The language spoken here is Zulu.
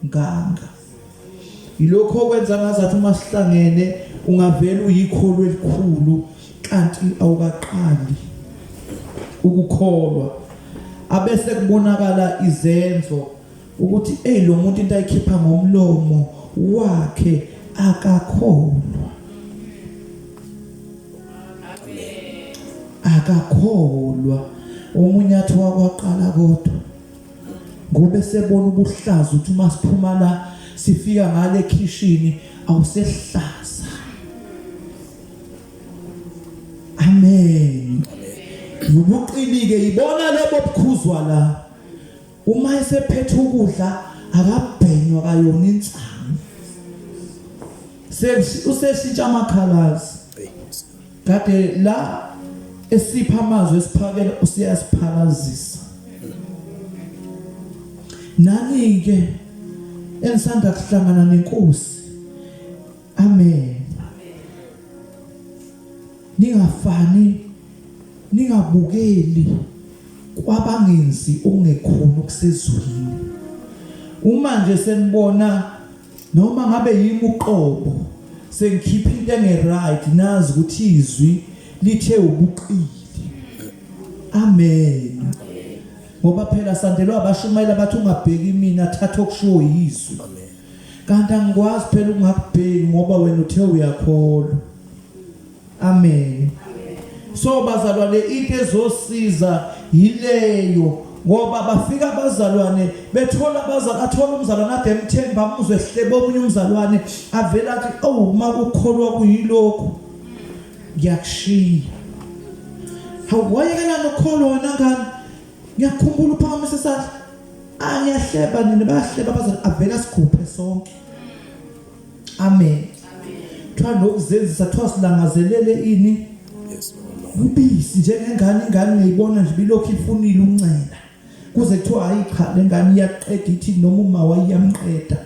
nganga. Ilokho okwenza ngazathi uma sihlangene ungavela uyikholo elikhulu kanti awukaqali ukukholwa. Abese kubonakala izenzo ukuthi lo muntu into ayikhipha ngomlomo wakhe akakholwa. Akakholwa. Omunye athi wakwaqala kodwa ngobe sebona ubuhlaza uthi uma siphuma la sifika ngale ekhishini awusehlaza. Amen. Ubuqilike ibona lebo bukhuzwa la. Uma esephethe ukudla akabhenywa kayona insangu. Usesitsha amakhalazi. Kade la esipha amazwi esiphakela usiyasiphalazisa. Nani ke ensanda kuhlangana nenkosi. Amen. Ningafani ningabukeli kwabangenzi ongekhona okusezulwini. Uma nje senibona noma ngabe yimi uqobo sengikhipha into engeright nazi ukuthi izwi lithe ubuqili. Amen. Ngoba phela sandelwa abashumayela bathi ungabheki mina thatha okushiwo yizwi. Kanti angikwazi phela ungakubheki ngoba wena uthe uyakholwa. Amen. So bazalwane into ezosiza yileyo ngoba bafika abazalwane bethola athola umzalwane ade emthemba amuzwe ehlebe omunye umzalwane avela athi uma ukukholwa kuyilokho ngiyakushiya. Hawayekela nokholwa wena ngani ngiyakhumbula uphakamisa isandla angiyahleba nini bayahleba bazalwane avela sikhuphe sonke. Amen. Thwa lokuzenzisa thwa silangazelele ini ubisi njengengane ingane ngiyibona nje bilokhu ifunile uncela kuze kuthiwa hayi cha lengane iyaqeda ithi noma uma wayiyamqeda